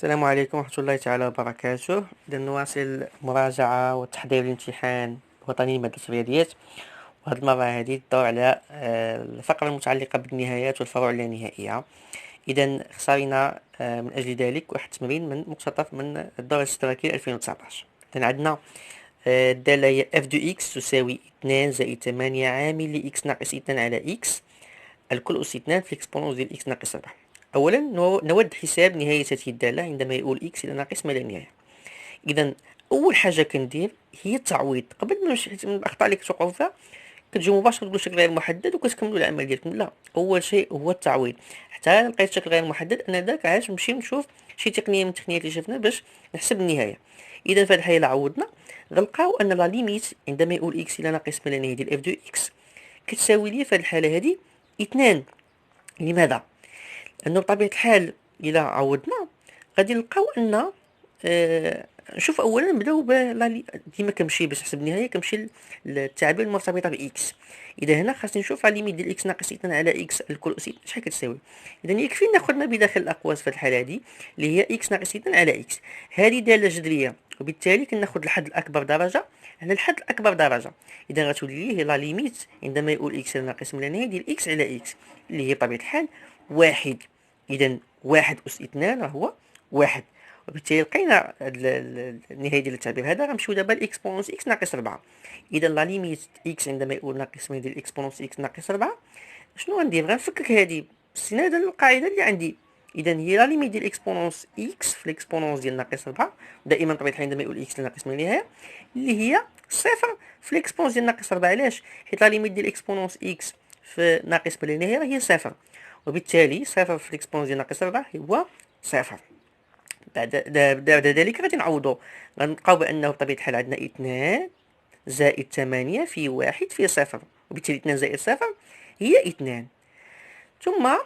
السلام عليكم ورحمة الله تعالى وبركاته. إذا نواصل المراجعة والتحضير للامتحان الوطني للمادة الرياضيات، وهذه المرة هذه الدور على الفقرة المتعلقة بالنهايات والفروع اللانهائية. إذا اختارينا من أجل ذلك واحد التمرين من مقتطف من الدورة الاشتراكية 2019. إذا عندنا الدالة هي f دو x تساوي 2 زائد 8 عامل ل x ناقص 2 على x الكل أس 2 في الإكسبونونس ديال x ناقص 4. أولا نود حساب نهاية هذه الدالة عندما يقول x إلى ناقص ما لا نهاية. إذا أول حاجة كندير هي التعويض. قبل ما نمشي من الأخطاء اللي كتوقعوا فيها كتجيو مباشرة تقولوا شكل غير محدد وكتكملوا العمل ديالكم. لا، أول شيء هو التعويض. حتى لقيت شكل غير محدد أنا داك عاد نمشي نشوف شي تقنية من التقنيات اللي شفنا باش نحسب النهاية. إذا في هذه الحالة عوضنا غنلقاو أن لا ليميت عندما يقول x إلى ناقص ما لا نهاية ديال f دو x كتساوي لي في هذه الحالة هذه 2. لماذا؟ لأنه بطبيعة الحال إلا عوضنا غادي نلقاو أن نشوف أولا نبداو ديما كنمشي باش نحسب النهاية كنمشي للتعابير المرتبطة بإكس. إذا هنا خاصني نشوف على ليميت ديال إكس ناقص 2 على إكس الكل أس شحال كتساوي. إذا يكفي ناخذ ما بداخل الأقواس في الحالة هذه اللي هي إكس ناقص 2 على إكس. هذه دالة جذرية وبالتالي كناخذ الحد الأكبر درجة على الحد الأكبر درجة. إذا غتولي لي هي لا ليميت عندما يقول إكس ناقص من النهاية ديال إكس على إكس اللي هي بطبيعة الحال واحد. إذا واحد أس 2 هو واحد، وبالتالي لقينا النهاية ديال التعبير هذا. غنمشيو دابا لإكسبونونس إكس ناقص 4. إذا لا ليميت إكس عندما يقول ناقص من ديال إكسبونونس إكس ناقص 4 شنو غندير؟ غنفكك هذه باستناد القاعدة اللي عندي. إذا هي لا ليميت ديال إكسبونونس إكس في الإكسبونونس ديال ناقص 4 دائما بطبيعة الحال عندما يقول إكس ناقص من النهاية اللي هي صفر في الإكسبونونس ديال ناقص 4. علاش؟ حيت لا ليميت ديال إكسبونونس إكس في ناقص من النهاية هي صفر، وبالتالي صفر في الإكسبونونس ديال ناقص 4 هو صفر. بعد ذلك غادي نعوضو غنلقاو بأنه بطبيعة الحال عندنا 2 زائد 8 في 1 في صفر، وبالتالي 2 زائد صفر هي 2. ثم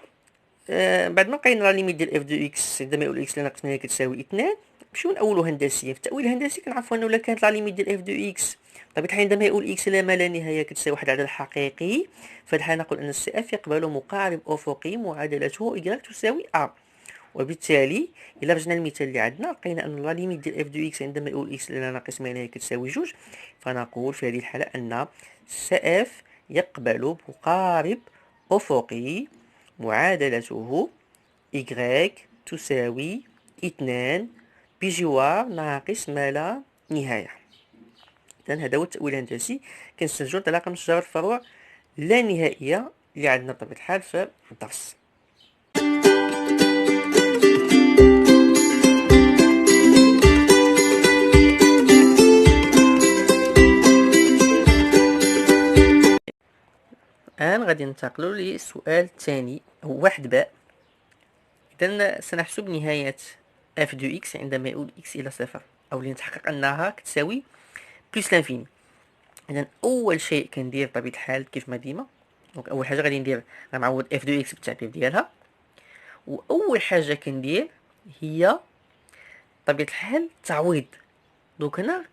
بعد ما لقينا لا ليميت ديال اف دو اكس عندما يقول اكس لناقص من كتساوي 2 نمشيو نأولو هندسيا. في التأويل الهندسي كنعرفو انه الا كانت لا ليميت ديال اف دو اكس بطبيعة الحال عندما يقول اكس الى ما لا نهاية كتساوي واحد العدد حقيقي، فهاد الحالة نقول ان السي اف يقبل مقارب افقي معادلته y تساوي ا. وبالتالي الا رجعنا للمثال اللي عندنا لقينا ان لا ليميت ديال اف دو اكس عندما يقول اكس الى ناقص ما لا نهاية كتساوي 2، فنقول في هذه الحالة ان سي اف يقبل مقارب افقي معادلته y تساوي 2 بجوار ناقص ما لا نهاية. إذن هذا هو التأويل الهندسي كنستنتجو انطلاقا من شجرة الفروع لا نهائية اللي عندنا بطبيعة الحال في الدرس. الآن غادي ننتقلوا للسؤال الثاني هو 1 باء. إذن سنحسب نهاية f دو x عندما يؤول x إلى صفر أو لنتحقق أنها كتساوي بلس لانفيني. إذن أول شيء كندير بطبيعة الحال كيف ما ديما، دونك أول حاجة غادي ندير غنعوض f دو x بالتعبير ديالها، وأول حاجة كندير هي بطبيعة الحال تعويض. دونك هنا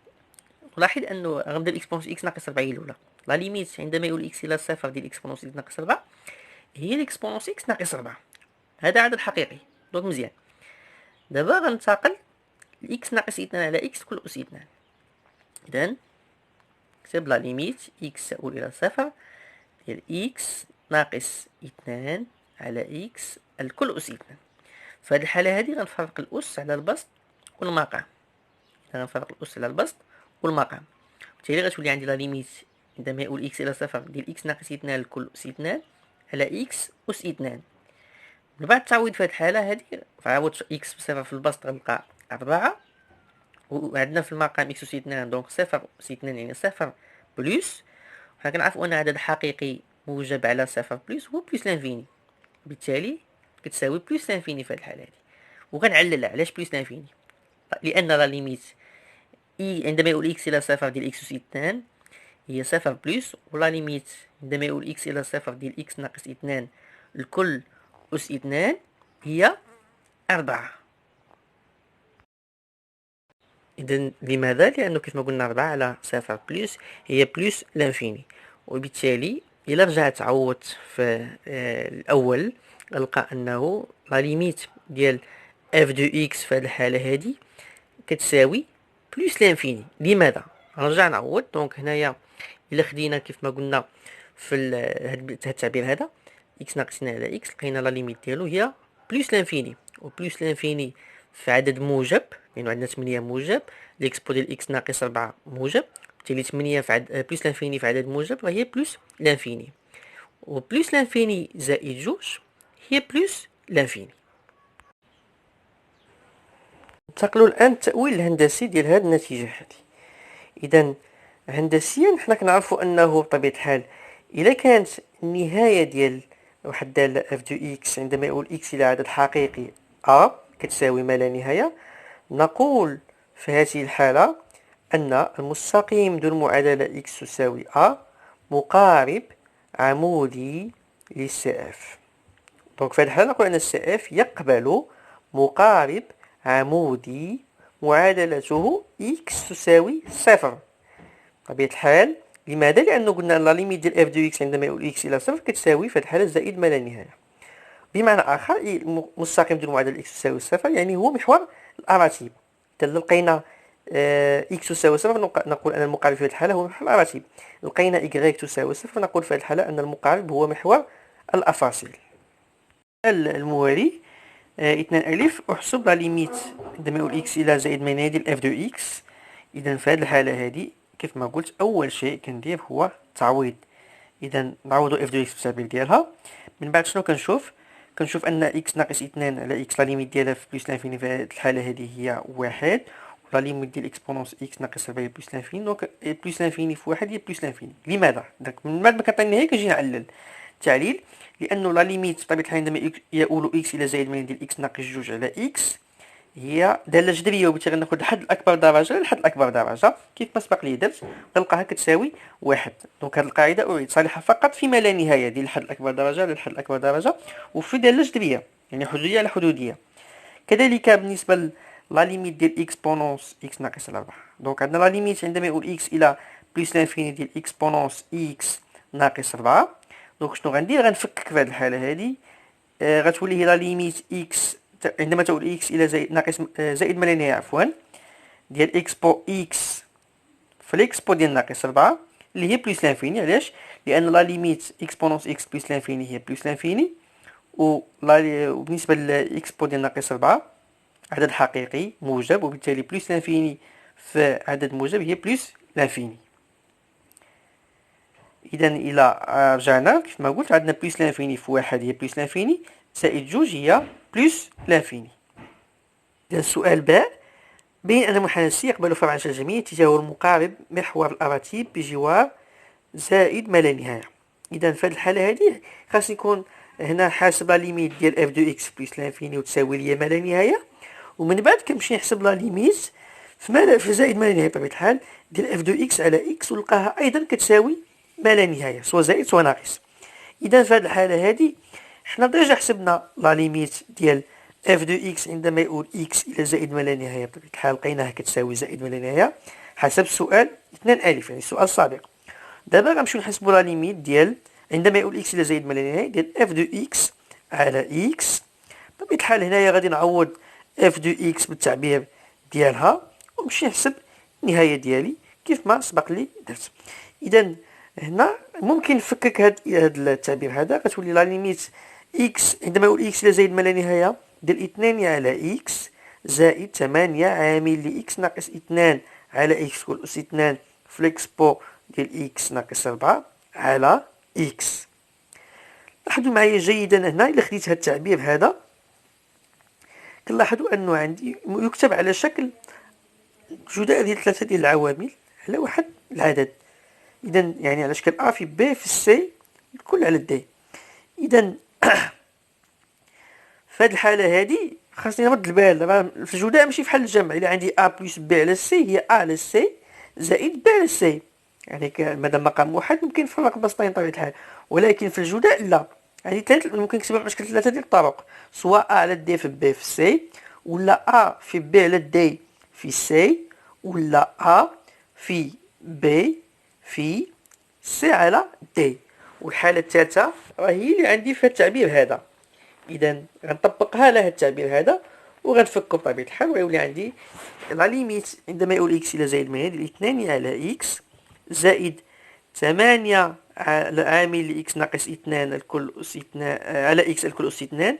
لاحظ أنه غنبدا بإكسبونس x ناقص 4 هي الأولى. لا ليميت عندما يؤول x إلى صفر ديال إكسبونس x ناقص 4 هي الإكسبونس x ناقص 4. هذا عدد حقيقي. دونك مزيان. دابا غننتقل لإكس ناقص 2 على إكس كل أس 2. إذن نكتب لا ليميت إكس تؤول إلى صفر ديال إكس ناقص 2 على إكس الكل أس 2. في هذه الحالة هذه غنفرق الأس على البسط والمقام. إذا غنفرق الأس على البسط والمقام وبالتالي غتولي عندي لا ليميت عندما يؤول إكس إلى صفر ديال إكس ناقص 2 الكل أس 2 على إكس أس 2. من بعد التعويض في هذه الحالة هذه فعوض إكس بصفر في البسط غنلقى 4 وعندنا في المقام إكس أس 2 دونك صفر أس 2 يعني صفر بلس. وحنا كنعرفو أن عدد حقيقي موجب على صفر بلس هو بلس لانفيني، بالتالي كتساوي بلس لانفيني في هذه الحالة هذه. وغنعللها علاش بلس لانفيني؟ لأن لا ليميت عندما يقول إكس إلى صفر ديال إكس أس 2 هي صفر بلس، ولا ليميت عندما يقول إكس إلى صفر ديال إكس ناقص 2 الكل أس 2 هي 4. إذن لماذا؟ لأنه كيف ما قلنا 4 على صفر بلس هي بلس لانفيني، وبالتالي إلا رجعت عوضت في الأول غنلقى أنه لا ليميت ديال اف دو اكس في هذه الحالة هذه كتساوي بلوس لانفيني. لماذا؟ نرجع نعوض. دونك هنايا الا خدينا كيف ما قلنا في هاد التعبير هذا اكس ناقص 2 على اكس، لقينا لا ليميت ديالو هي بلوس لانفيني، و بلوس لانفيني في عدد موجب، لأنه عندنا 8 موجب، ليكسبو ديال اكس ناقص 4 موجب، بالتالي 8 في بلوس لانفيني في عدد موجب وهي بلوس لانفيني، و بلوس لانفيني زائد جوج هي بلوس لانفيني. ننتقلوا الآن للتأويل الهندسي ديال هذه النتيجة هذه. إذا هندسيا حنا كنعرفوا أنه بطبيعة الحال إلا كانت النهاية ديال واحد الدالة اف دو اكس عندما يقول اكس إلى عدد حقيقي ا كتساوي ما لا نهاية، نقول في هذه الحالة أن المستقيم ذو المعادلة اكس تساوي ا مقارب عمودي للسي اف. دونك في هذه الحالة نقول أن السي اف يقبل مقارب عمودي معادلته اكس تساوي صفر. بطبيعة الحال لماذا؟ لأنه قلنا أن لا ليميت ديال اف دو اكس عندما يؤول اكس إلى صفر كتساوي في هذه الحالة زائد ما لا نهاية. بمعنى آخر مستقيم ديال معادلة اكس تساوي صفر يعني هو محور الأراتيب. إذا لقينا اكس تساوي صفر نقول أن المقارب في هذه الحالة هو محور الأراتيب. لقينا إيكغيك تساوي صفر نقول في هذه الحالة أن المقارب هو محور الأفاصيل. الموالي 2 ألف أحسب لا ليميت عندما يقول إكس إلى زائد ما ديال إف دو إكس. إذا في هذه الحالة هذه كيف ما قلت أول شيء كندير هو تعويض. إذا نعوضو إف دو إكس بالتعبير ديالها. من بعد شنو كنشوف أن إكس ناقص 2 على إكس لا ليميت ديالها في بلوس لانفيني في هذه الحالة هذه هي واحد، ولا ليميت ديال إكسبونونس إكس ناقص 4 هي بلوس لانفيني. دونك بلوس لانفيني في واحد هي بلوس لانفيني. لماذا؟ دونك من بعد ما كنعطي النهاية كنجي نعلل تعليل، لأنه لا ليميت بطبيعة الحال عندما يؤول إكس إلى زائد من ديال إكس ناقص جوج على إكس هي دالة جذرية، وبالتالي غناخد الحد الأكبر درجة للحد الأكبر درجة كيف ما سبق لي درت، غنلقاها كتساوي واحد. دونك هاد القاعدة أعيد صالحة فقط فيما لا نهاية ديال الحد الأكبر درجة للحد الأكبر درجة، وفي دالة جذرية يعني حدودية على حدودية. كذلك بالنسبة لا ليميت ديال إكسبونونس إكس ناقص 4. دونك عندنا لا ليميت عندما يقول إكس إلى بلس لانفيني ديال إكسبونونس إكس ناقص 4. دونك شنو غندير؟ غنفكك في هذه الحالة هذه، غتولي هي لا ليميت إكس عندما تقول إكس إلى زائد ناقص زائد ما لا نهاية عفوا ديال إكسبو إكس في الإكسبو ديال ناقص 4 اللي هي بلس لانفيني. علاش؟ لأن لا ليميت إكسبونونس إكس بلس لانفيني هي بلس لانفيني، وبالنسبة لإكسبو ديال ناقص 4 عدد حقيقي موجب، وبالتالي بلس لانفيني في عدد موجب هي بلس لانفيني. إذا إلى رجعنا كيف ما قلت عندنا بلس لانفيني في واحد هي بلس لانفيني زائد جوج هي بلس لانفيني. إذا السؤال باء بين أن المحدث يقبل فرعا الجميع اتجاه المقارب محور الأراتيب بجوار زائد ما لا نهاية. إذا في هذه الحالة هذه خاص يكون هنا حاسب لا ليميت ديال اف دو اكس بلس لانفيني وتساوي لي ما لا نهاية، ومن بعد كنمشي نحسب لا ليميت في زائد ما لا نهاية بطبيعة الحال ديال اف دو اكس على اكس، ونلقاها أيضا كتساوي ما لا نهاية سواء زائد سواء ناقص. إذا في هذه الحالة هذه حنا ديجا حسبنا لا ليميت ديال اف دو اكس عندما يقول اكس إلى زائد ما لا نهاية بطبيعة الحال لقيناها كتساوي زائد ما لا نهاية حسب السؤال 2 ألف يعني السؤال السابق. دابا غنمشيو نحسبو لا ليميت ديال عندما يقول اكس إلى زائد ما لا نهاية ديال اف دو اكس على اكس. بطبيعة الحال هنايا غادي نعوض اف دو اكس بالتعبير ديالها ونمشي نحسب النهاية ديالي كيف ما سبق لي درت. إذا هنا ممكن نفكك هاد التعبير هذا، غتولي لا ليميت اكس عندما يقول اكس إلى زائد ما لا نهاية ديال 2 على اكس زائد 8 عامل لاكس ناقص 2 على اكس كل أس 2 في الإكسبو ديال اكس ناقص 4 على اكس. لاحظوا معايا جيدا هنا إلا خديت هاد التعبير هذا كنلاحظوا أنه عندي يكتب على شكل جداء ديال 3 ديال العوامل على واحد العدد. إذا يعني على شكل أ في بي في سي الكل على دي. إذا في هذه الحالة هذه خاصني نرد البال دابا في الجداء ماشي بحال الجمع. إلا عندي أ بلس بي على سي هي أ على سي زائد بي على سي، يعني مادام مقام واحد ممكن نفرق بسطين بطبيعة الحال، ولكن في الجداء لا، يعني ممكن نكتبها على شكل 3 ديال الطرق، سواء أ على دي في بي في سي، ولا أ في بي على دي في سي، ولا أ في بي في سي على دي. والحالة الثالثة راهي اللي عندي في التعبير هذا. إذا غنطبقها على هذا التعبير هذا وغنفكو بطبيعة الحال ويولي عندي لا ليميت عندما يؤول إكس إلى زائد ما ديال 2 على إكس زائد 8 على عامل إكس ناقص 2 الكل أس 2 على إكس الكل أس 2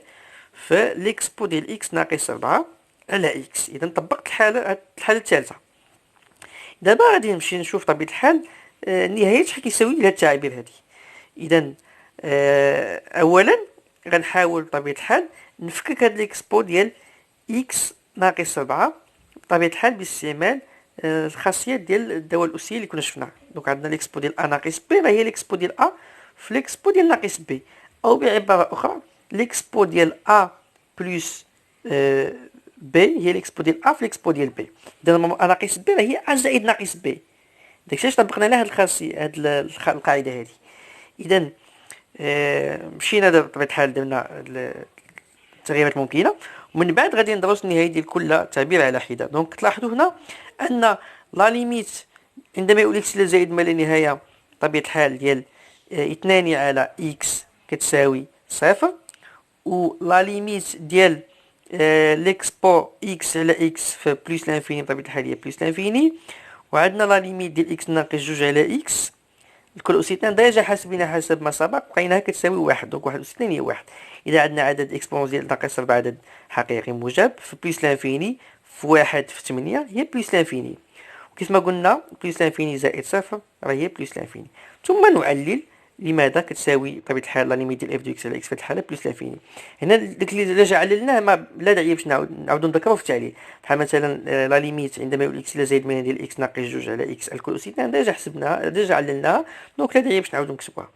فالإكسبو ديال إكس ناقص 4 على إكس. إذا طبقت الحالة الثالثة. دابا غادي نمشي نشوف طبيعة الحال النهاية شحال كيساوي لهاد التعابير هادي. إذا أولا غنحاول بطبيعة الحال نفكك هاد الإكسبو ديال إكس ناقص 4 بطبيعة الحال باستعمال الخاصيات ديال الدوال الأسية اللي كنا شفناها. دونك عندنا الإكسبو ديال أ ناقص بي راه هي الإكسبو ديال أ في الإكسبو ديال ناقص بي، أو بعبارة أخرى الإكسبو ديال أ بلس بي هي الإكسبو ديال أ في الإكسبو ديال بي. إذا أ ناقص بي راه هي أ زائد ناقص بي. داكشي علاش طبقنا لها هاد الخاصية هاد القاعدة هادي. إذا مشينا دابا بطبيعة الحال درنا التغييرات الممكنة، ومن بعد غادي ندرس النهاية ديال كل تعبير على حدة. دونك تلاحظوا هنا أن لا ليميت عندما يؤول إكس إلى زائد ما لا نهاية بطبيعة الحال ديال 2 على إكس كتساوي صفر، و لا ليميت ديال ليكسبو إكس على إكس في بلس لانفيني بطبيعة الحال هي بلس لانفيني، وعندنا لا ليميت ديال إكس ناقص 2 على إكس الكل أس 2 ديجا حاسبينها حسب ما سبق لقيناها كتساوي 1. دونك 1 أس 2 هي 1. إذا عندنا عدد إكسبونسيال ناقص 4 عدد حقيقي موجب في بلس لانفيني في 1 في 8 هي بلس لانفيني، وكيف ما قلنا بلس لانفيني زائد صفر راه هي بلس لانفيني. ثم نعلل لماذا كتساوي بطبيعة الحال لا ليميت ديال اف دو اكس على اكس في هذه الحالة بلس لانفيني. هنا داك اللي ديجا عللناه ما لا داعي باش نعاودو نذكرو في التعليل. بحال مثلا لا ليميت عندما يؤول اكس الى زائد من ديال اكس ناقص 2 على اكس الكل أس 2 ديجا حسبناها ديجا عللناها، دونك لا داعي باش نعاودو نكتبوها.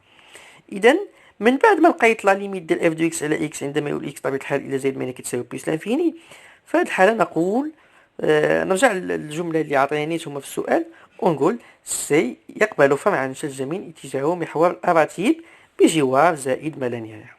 إذا من بعد ما لقيت لا ليميت ديال اف دو اكس على اكس عندما يؤول اكس بطبيعة الحال الى زائد من كتساوي بلس لانفيني، في هذه الحالة نقول نرجع للجملة اللي عطينيتهم في السؤال ونقول سي يقبل فرعا شجمين اتجاهه محور الأراتيب بجوار زائد ما لا نهاية.